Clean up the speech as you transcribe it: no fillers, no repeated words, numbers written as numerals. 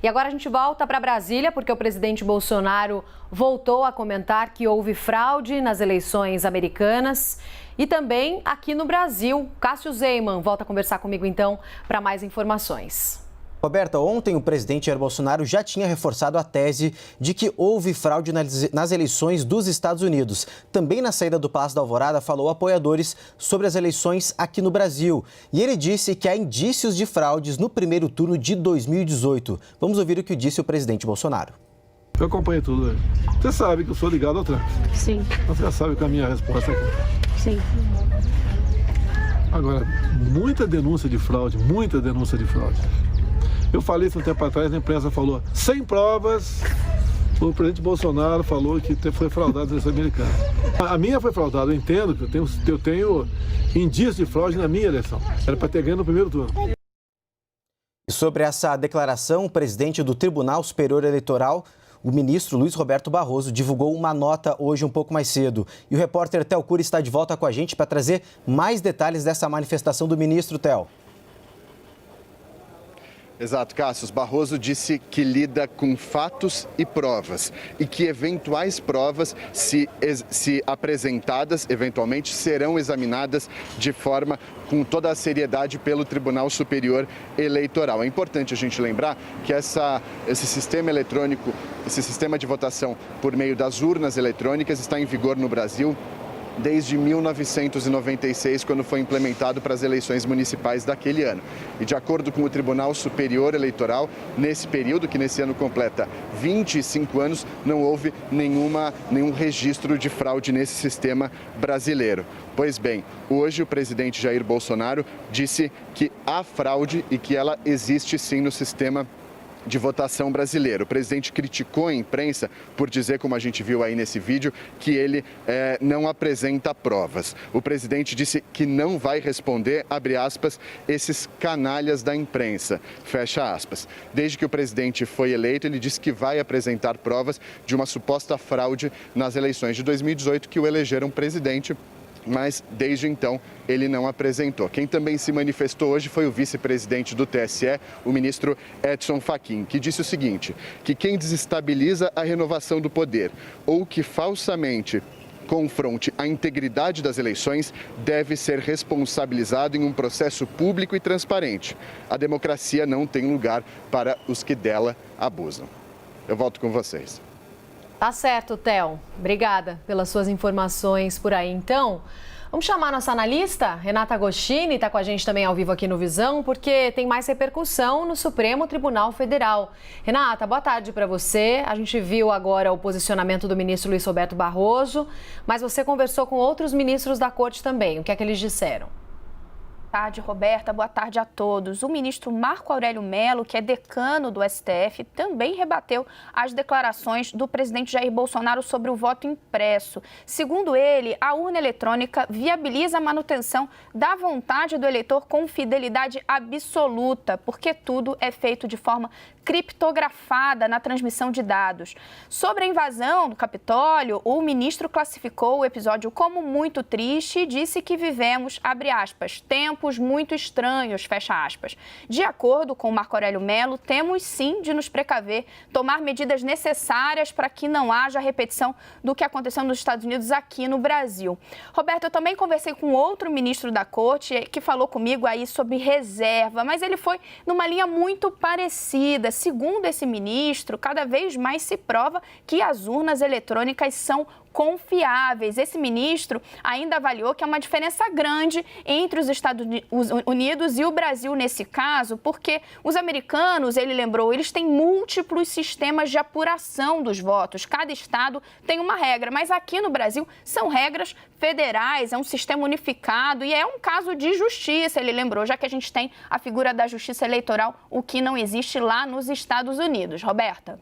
E agora a gente volta para Brasília, porque o presidente Bolsonaro voltou a comentar que houve fraude nas eleições americanas e também aqui no Brasil. Cássio Zeyman volta a conversar comigo então para mais informações. Roberta, ontem o presidente Jair Bolsonaro já tinha reforçado a tese de que houve fraude nas eleições dos Estados Unidos. Também na saída do Palácio da Alvorada falou a apoiadores sobre as eleições aqui no Brasil. E ele disse que há indícios de fraudes no primeiro turno de 2018. Vamos ouvir o que disse o presidente Bolsonaro. Eu acompanhei tudo. Você sabe que eu sou ligado ao Trump. Sim. Você já sabe qual é a minha resposta aqui. Sim. Agora, muita denúncia de fraude, muita denúncia de fraude. Eu falei isso um tempo atrás, a imprensa falou, sem provas, o presidente Bolsonaro falou que foi fraudado a eleição americana. A minha foi fraudada, eu entendo que eu tenho indícios de fraude na minha eleição. Era para ter ganho no primeiro turno. E sobre essa declaração, o presidente do Tribunal Superior Eleitoral, o ministro Luiz Roberto Barroso, divulgou uma nota hoje um pouco mais cedo. E o repórter Theo Cury está de volta com a gente para trazer mais detalhes dessa manifestação do ministro, Theo. Exato, Cássio. Barroso disse que lida com fatos e provas e que eventuais provas, se apresentadas, eventualmente, serão examinadas de forma com toda a seriedade pelo Tribunal Superior Eleitoral. É importante a gente lembrar que esse sistema eletrônico, esse sistema de votação por meio das urnas eletrônicas está em vigor no Brasil desde 1996, quando foi implementado para as eleições municipais daquele ano. E de acordo com o Tribunal Superior Eleitoral, nesse período, que nesse ano completa 25 anos, não houve nenhum registro de fraude nesse sistema brasileiro. Pois bem, hoje o presidente Jair Bolsonaro disse que há fraude e que ela existe sim no sistema de votação brasileiro. O presidente criticou a imprensa por dizer, como a gente viu aí nesse vídeo, que ele não apresenta provas. O presidente disse que não vai responder, abre aspas, esses canalhas da imprensa, fecha aspas. Desde que o presidente foi eleito, ele disse que vai apresentar provas de uma suposta fraude nas eleições de 2018 que o elegeram presidente, mas desde então ele não apresentou. Quem também se manifestou hoje foi o vice-presidente do TSE, o ministro Edson Fachin, que disse o seguinte, que quem desestabiliza a renovação do poder ou que falsamente confronte a integridade das eleições deve ser responsabilizado em um processo público e transparente. A democracia não tem lugar para os que dela abusam. Eu volto com vocês. Tá certo, Theo. Obrigada pelas suas informações por aí. Então, vamos chamar nossa analista, Renata Agostini, está com a gente também ao vivo aqui no Visão, porque tem mais repercussão no Supremo Tribunal Federal. Renata, boa tarde para você. A gente viu agora o posicionamento do ministro Luiz Roberto Barroso, mas você conversou com outros ministros da Corte também. O que é que eles disseram? Boa tarde, Roberta. Boa tarde a todos. O ministro Marco Aurélio Mello, que é decano do STF, também rebateu as declarações do presidente Jair Bolsonaro sobre o voto impresso. Segundo ele, a urna eletrônica viabiliza a manutenção da vontade do eleitor com fidelidade absoluta, porque tudo é feito de forma criptografada na transmissão de dados. Sobre a invasão do Capitólio, o ministro classificou o episódio como muito triste e disse que vivemos, abre aspas, tempos muito estranhos, fecha aspas. De acordo com Marco Aurélio Mello, temos sim de nos precaver, tomar medidas necessárias para que não haja repetição do que aconteceu nos Estados Unidos aqui no Brasil. Roberto, eu também conversei com outro ministro da Corte que falou comigo aí sobre reserva, mas ele foi numa linha muito parecida. Segundo esse ministro, cada vez mais se prova que as urnas eletrônicas são confiáveis. Esse ministro ainda avaliou que há uma diferença grande entre os Estados Unidos e o Brasil nesse caso, porque os americanos, ele lembrou, eles têm múltiplos sistemas de apuração dos votos. Cada estado tem uma regra, mas aqui no Brasil são regras federais, é um sistema unificado e é um caso de justiça, ele lembrou, já que a gente tem a figura da justiça eleitoral, o que não existe lá nos Estados Unidos. Roberta.